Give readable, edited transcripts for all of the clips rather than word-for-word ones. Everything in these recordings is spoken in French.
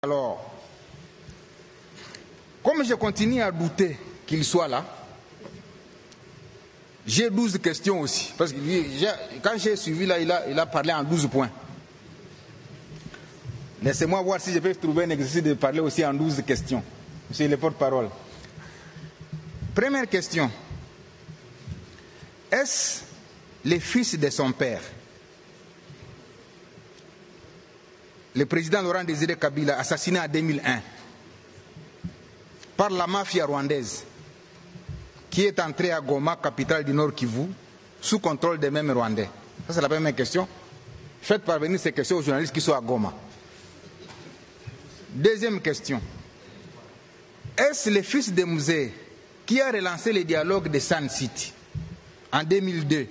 Alors, comme je continue à douter qu'il soit là, j'ai 12 questions aussi. Parce que quand j'ai suivi là, il a parlé en 12 points. Laissez-moi voir si je peux trouver un exercice de parler aussi en 12 questions. Monsieur le porte-parole. Première question. Est-ce le fils de son père? Le président Laurent Désiré Kabila, assassiné en 2001 par la mafia rwandaise, qui est entrée à Goma, capitale du Nord Kivu, sous contrôle des mêmes Rwandais. Ça, c'est la première question. Faites parvenir ces questions aux journalistes qui sont à Goma. Deuxième question. Est-ce le fils de Musée qui a relancé le dialogue de Sun City en 2002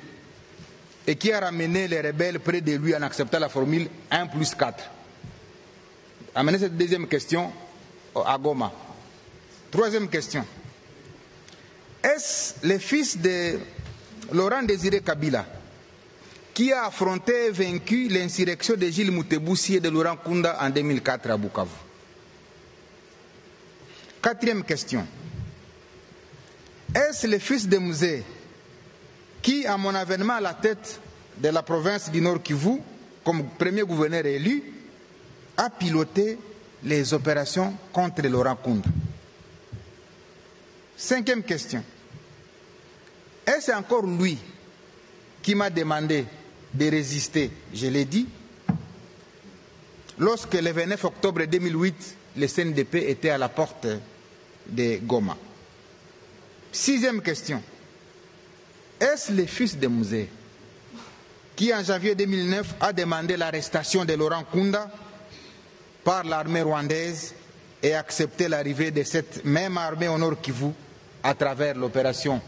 et qui a ramené les rebelles près de lui en acceptant la formule 1+4? Amenez cette deuxième question à Goma. Troisième question. Est-ce le fils de Laurent Désiré Kabila qui a affronté et vaincu l'insurrection de Gilles Moutebousi et de Laurent Kunda en 2004 à Bukavu? Quatrième question. Est-ce le fils de Musée qui, à mon avènement à la tête de la province du Nord Kivu, comme premier gouverneur élu, a piloté les opérations contre Laurent Kunda? Cinquième question. Est-ce encore lui qui m'a demandé de résister, je l'ai dit, lorsque le 29 octobre 2008, le CNDP était à la porte de Goma? Sixième question. Est-ce le fils de Musée qui, en janvier 2009, a demandé l'arrestation de Laurent Kunda par l'armée rwandaise et accepté l'arrivée de cette même armée au Nord Kivu à travers l'opération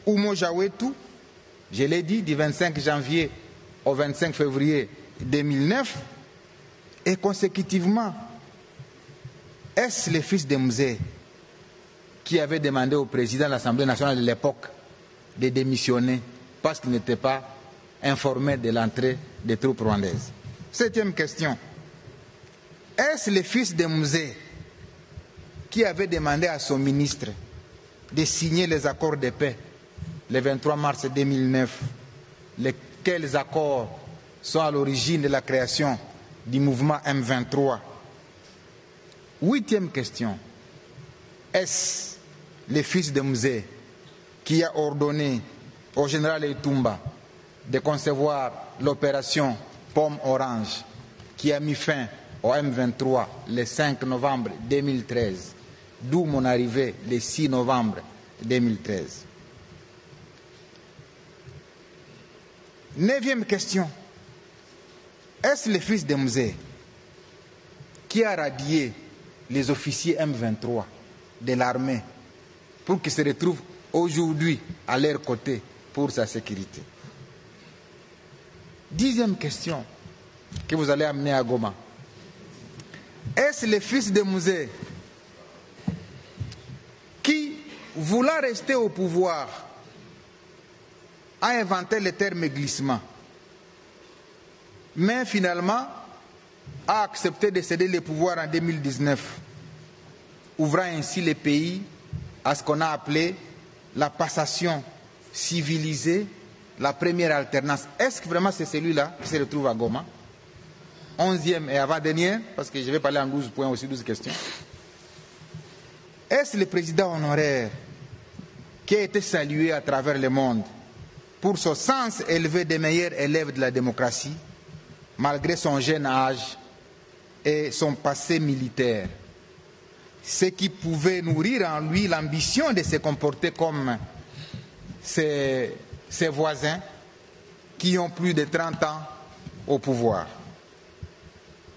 Umo Jawetu, je l'ai dit, du 25 janvier au 25 février 2009, et consécutivement, est-ce le fils de Musée qui avait demandé au président de l'Assemblée nationale de l'époque de démissionner parce qu'il n'était pas informé de l'entrée des troupes rwandaises? Septième question. Est-ce le fils de Musée qui avait demandé à son ministre de signer les accords de paix le 23 mars 2009, lesquels accords sont à l'origine de la création du mouvement M23? Huitième question. Est-ce le fils de Musée qui a ordonné au général Etumba de concevoir l'opération Pomme Orange qui a mis fin au M23 le 5 novembre 2013, d'où mon arrivée le 6 novembre 2013? Neuvième question. Est-ce le fils de Musée qui a radié les officiers M23 de l'armée pour qu'ils se retrouvent aujourd'hui à leur côté pour sa sécurité? Dixième question que vous allez amener à Goma. Est-ce le fils de Musée qui, voulant rester au pouvoir, a inventé le terme glissement, mais finalement a accepté de céder le pouvoir en 2019, ouvrant ainsi le pays à ce qu'on a appelé la passation civilisée, la première alternance? Est-ce que vraiment c'est celui-là qui se retrouve à Goma? 11e et avant-dernier, parce que je vais parler en 12 points aussi, 12 questions. Est-ce le président honoraire qui a été salué à travers le monde pour son sens élevé des meilleurs élèves de la démocratie, malgré son jeune âge et son passé militaire, ce qui pouvait nourrir en lui l'ambition de se comporter comme ses voisins qui ont plus de 30 ans au pouvoir?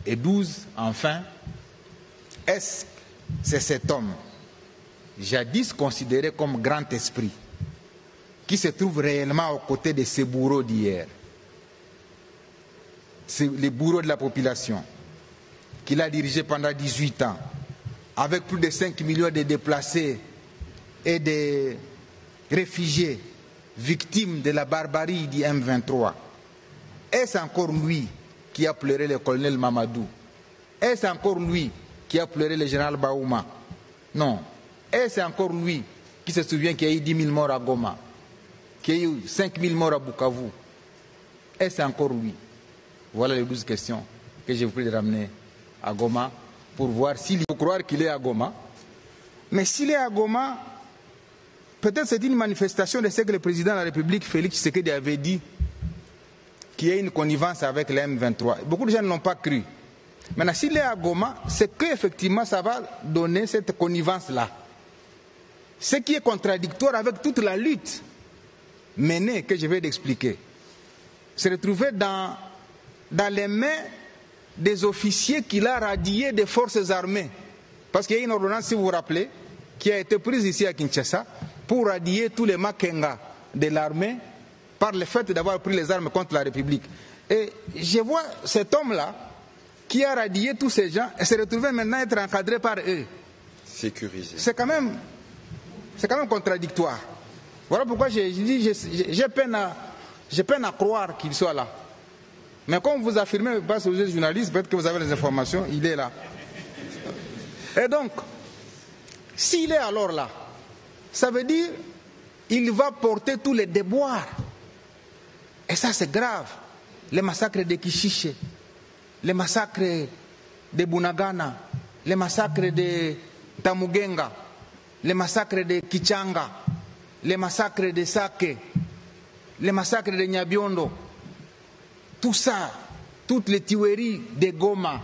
Et 12, enfin, est-ce que c'est cet homme, jadis considéré comme grand esprit, qui se trouve réellement aux côtés de ces bourreaux d'hier, c'est les bourreaux de la population, qu'il a dirigé pendant 18 ans, avec plus de 5 millions de déplacés et de réfugiés victimes de la barbarie du M23? Est-ce encore lui qui a pleuré le colonel Mamadou? Est-ce encore lui qui a pleuré le général Baouma. Non. Et c'est encore lui qui se souvient qu'il y a eu 10 000 morts à Goma, qu'il y a eu 5 000 morts à Bukavu. Et c'est encore lui. Voilà les 12 questions que je vous prie de ramener à Goma pour voir s'il faut croire qu'il est à Goma. Mais s'il est à Goma, peut-être c'est une manifestation de ce que le président de la République, Félix Tshisekedi, avait dit, qu'il y a une connivence avec les M23. Beaucoup de gens ne l'ont pas cru. Maintenant, s'il est à Goma, c'est qu'effectivement ça va donner cette connivence-là. Ce qui est contradictoire avec toute la lutte menée, que je vais t'expliquer. Se retrouver dans les mains des officiers qu'il a radiés des forces armées. Parce qu'il y a une ordonnance, si vous vous rappelez, qui a été prise ici à Kinshasa pour radier tous les Makenga de l'armée par le fait d'avoir pris les armes contre la République. Et je vois cet homme-là qui a radié tous ces gens et se retrouver maintenant être encadré par eux. Sécurisé. C'est quand même contradictoire. Voilà pourquoi j'ai peine à croire qu'il soit là. Mais comme vous affirmez, parce que vous êtes journaliste, peut-être que vous avez les informations, il est là. Et donc, s'il est alors là, ça veut dire qu'il va porter tous les déboires. Et ça, c'est grave. Les massacres de Kishiche, les massacres de Bunagana, les massacres de Tamugenga, les massacres de Kichanga, les massacres de Sake, les massacres de Nyabiondo, tout ça, toutes les tueries de Goma,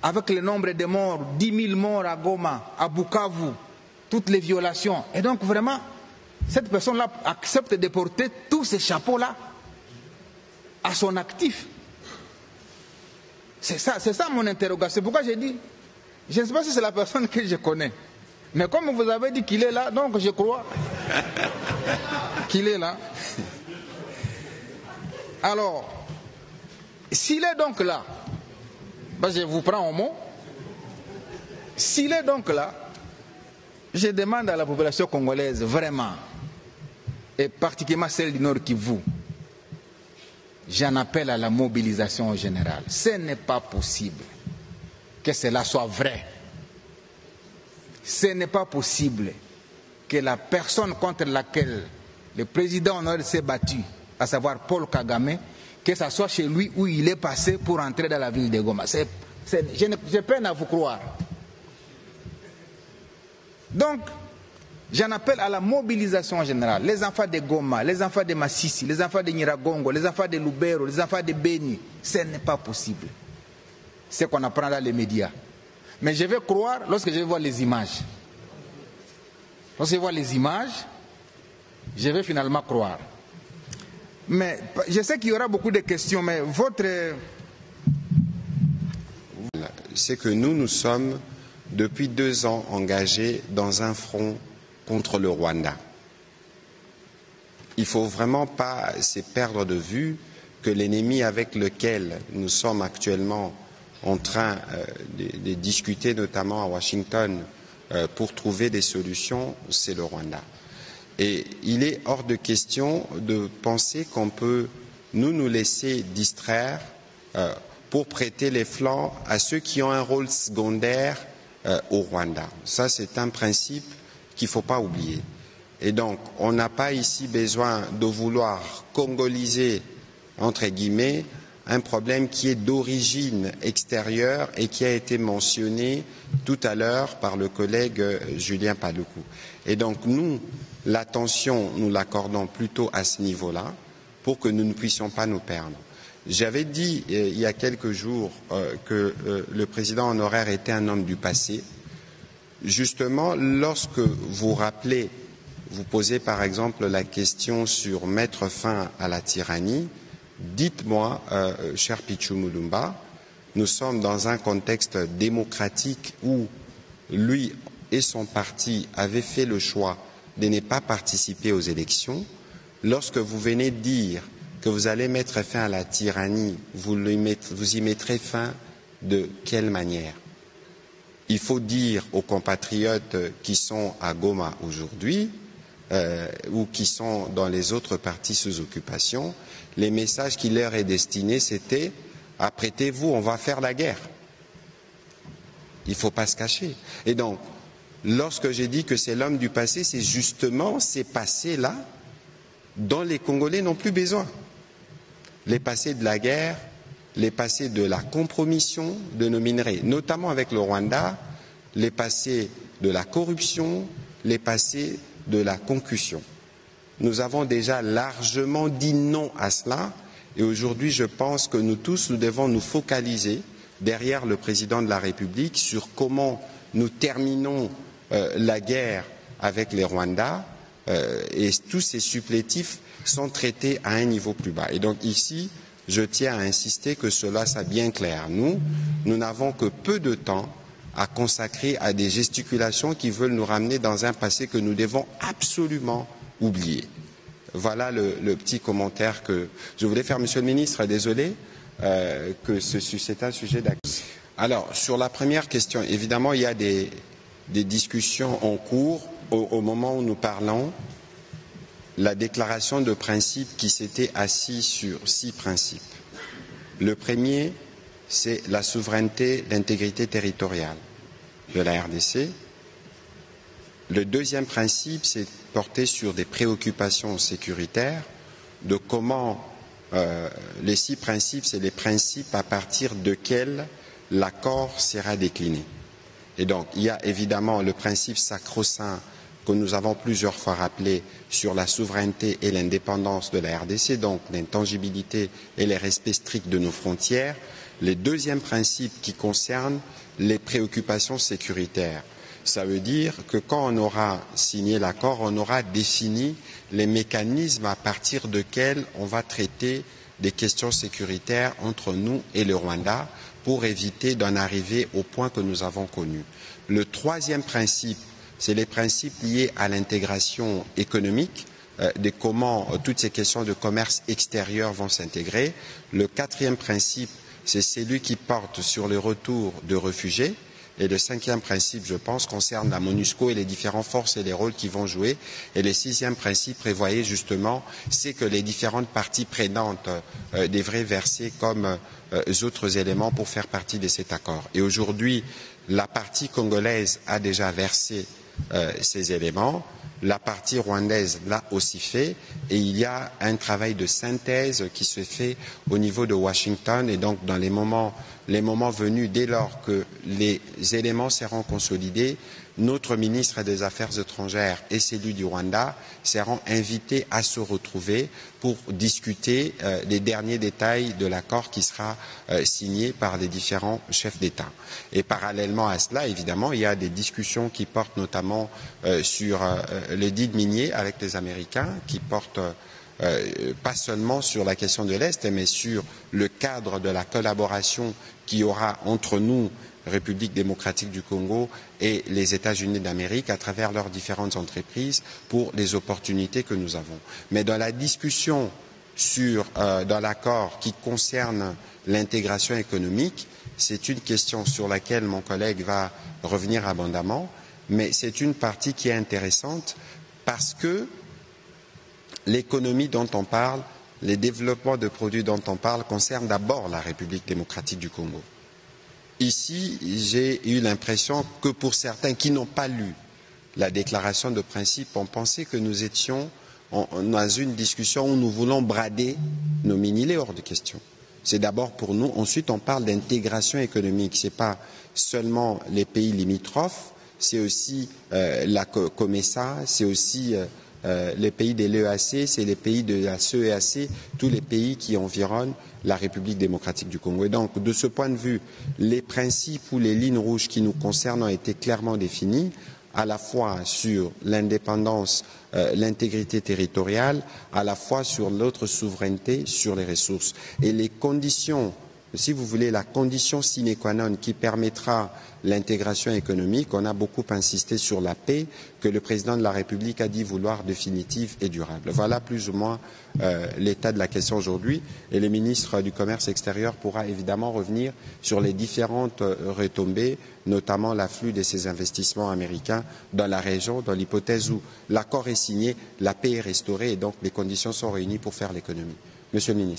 avec le nombre de morts, 10 000 morts à Goma, à Bukavu, toutes les violations. Et donc vraiment, cette personne-là accepte de porter tous ces chapeaux-là à son actif. C'est ça mon interrogation. C'est pourquoi j'ai dit, je ne sais pas si c'est la personne que je connais. Mais comme vous avez dit qu'il est là, donc je crois qu'il est là. Alors, s'il est donc là, ben je vous prends au mot, s'il est donc là, je demande à la population congolaise vraiment, et particulièrement celle du Nord Kivu, j'en appelle à la mobilisation générale. Ce n'est pas possible que cela soit vrai. Ce n'est pas possible que la personne contre laquelle le président Honoré s'est battu, à savoir Paul Kagame, que ce soit chez lui où il est passé pour entrer dans la ville de Goma. J'ai peine à vous croire. Donc, j'en appelle à la mobilisation générale. Les enfants de Goma, les enfants de Massissi, les enfants de Nyiragongo, les enfants de Lubero, les enfants de Beni. Ce n'est pas possible. C'est ce qu'on apprend dans les médias. Mais je vais croire lorsque je vais voir les images. Lorsque je vois les images, je vais finalement croire. Mais je sais qu'il y aura beaucoup de questions, mais c'est que nous sommes depuis 2 ans engagés dans un front contre le Rwanda. Il ne faut vraiment pas se perdre de vue que l'ennemi avec lequel nous sommes actuellement en train de discuter, notamment à Washington, pour trouver des solutions, c'est le Rwanda. Et il est hors de question de penser qu'on peut nous laisser distraire pour prêter les flancs à ceux qui ont un rôle secondaire au Rwanda. Ça, c'est un principe qu'il ne faut pas oublier. Et donc, on n'a pas ici besoin de vouloir congoliser, entre guillemets, un problème qui est d'origine extérieure et qui a été mentionné tout à l'heure par le collègue Julien Paluku. Et donc, nous, l'attention, nous l'accordons plutôt à ce niveau-là pour que nous ne puissions pas nous perdre. J'avais dit il y a quelques jours que le président honoraire était un homme du passé. Justement, lorsque vous rappelez, vous posez par exemple la question sur mettre fin à la tyrannie, dites-moi, cher Pichu Mulumba, nous sommes dans un contexte démocratique où lui et son parti avaient fait le choix de ne pas participer aux élections. Lorsque vous venez de dire que vous allez mettre fin à la tyrannie, vous y mettrez fin de quelle manière? Il faut dire aux compatriotes qui sont à Goma aujourd'hui ou qui sont dans les autres partis sous occupation, les messages qui leur est destiné, c'était « apprêtez-vous, on va faire la guerre ». Il ne faut pas se cacher. Et donc, lorsque j'ai dit que c'est l'homme du passé, c'est justement ces passés-là dont les Congolais n'ont plus besoin. Les passés de la guerre, les passés de la compromission de nos minerais, notamment avec le Rwanda, les passés de la corruption, les passés de la concussion. Nous avons déjà largement dit non à cela et aujourd'hui je pense que nous tous, nous devons nous focaliser derrière le président de la République sur comment nous terminons la guerre avec les Rwandais et tous ces supplétifs sont traités à un niveau plus bas. Et donc ici, je tiens à insister que cela soit bien clair. Nous n'avons que peu de temps à consacrer à des gesticulations qui veulent nous ramener dans un passé que nous devons absolument oublier. Voilà le petit commentaire que je voulais faire. Monsieur le ministre, désolé que c'est un sujet d'actualité. Alors, sur la première question, évidemment, il y a des discussions en cours au moment où nous parlons. La déclaration de principe qui s'était assise sur 6 principes. Le premier, c'est la souveraineté, l'intégrité territoriale de la RDC. Le deuxième principe, c'est porté sur des préoccupations sécuritaires, de comment les 6 principes, c'est les principes à partir desquels l'accord sera décliné. Et donc, il y a évidemment le principe sacro-saint que nous avons plusieurs fois rappelé sur la souveraineté et l'indépendance de la RDC, donc l'intangibilité et le respect strict de nos frontières. Le deuxième principe qui concerne les préoccupations sécuritaires. Ça veut dire que quand on aura signé l'accord, on aura défini les mécanismes à partir desquels on va traiter des questions sécuritaires entre nous et le Rwanda pour éviter d'en arriver au point que nous avons connu. Le troisième principe, c'est les principes liés à l'intégration économique, de comment toutes ces questions de commerce extérieur vont s'intégrer. Le quatrième principe, c'est celui qui porte sur le retour de réfugiés. Et le cinquième principe, je pense, concerne la MONUSCO et les différentes forces et les rôles qu'ils vont jouer. Et le sixième principe prévoyait justement, c'est que les différentes parties prenantes devraient verser comme autres éléments pour faire partie de cet accord. Et aujourd'hui, la partie congolaise a déjà versé ces éléments. La partie rwandaise l'a aussi fait et il y a un travail de synthèse qui se fait au niveau de Washington et donc dans les moments venus, dès lors que les éléments seront consolidés, notre ministre des Affaires étrangères et celui du Rwanda seront invités à se retrouver pour discuter des derniers détails de l'accord qui sera signé par les différents chefs d'État. Et parallèlement à cela, évidemment, il y a des discussions qui portent notamment sur les deals miniers avec les Américains, qui portent pas seulement sur la question de l'Est, mais sur le cadre de la collaboration qu'il y aura entre nous, République démocratique du Congo et les États-Unis d'Amérique à travers leurs différentes entreprises pour les opportunités que nous avons. Mais dans la discussion dans l'accord qui concerne l'intégration économique, c'est une question sur laquelle mon collègue va revenir abondamment, mais c'est une partie qui est intéressante parce que l'économie dont on parle, les développements de produits dont on parle concernent d'abord la République démocratique du Congo. Ici, j'ai eu l'impression que pour certains qui n'ont pas lu la déclaration de principe, on pensait que nous étions dans une discussion où nous voulons brader nos mines. Il est hors de question. C'est d'abord pour nous. Ensuite, on parle d'intégration économique. Ce n'est pas seulement les pays limitrophes, c'est aussi la COMESA, c'est aussi les pays de l'EAC, c'est les pays de la CEAC, tous les pays qui environnent la République démocratique du Congo. Et donc, de ce point de vue, les principes ou les lignes rouges qui nous concernent ont été clairement définis, à la fois sur l'indépendance, l'intégrité territoriale, à la fois sur notre souveraineté, sur les ressources. Et les conditions, si vous voulez, la condition sine qua non qui permettra l'intégration économique, on a beaucoup insisté sur la paix que le président de la République a dit vouloir définitive et durable. Voilà plus ou moins l'état de la question aujourd'hui et le ministre du Commerce extérieur pourra évidemment revenir sur les différentes retombées, notamment l'afflux de ces investissements américains dans la région, dans l'hypothèse où l'accord est signé, la paix est restaurée et donc les conditions sont réunies pour faire l'économie. Monsieur le ministre.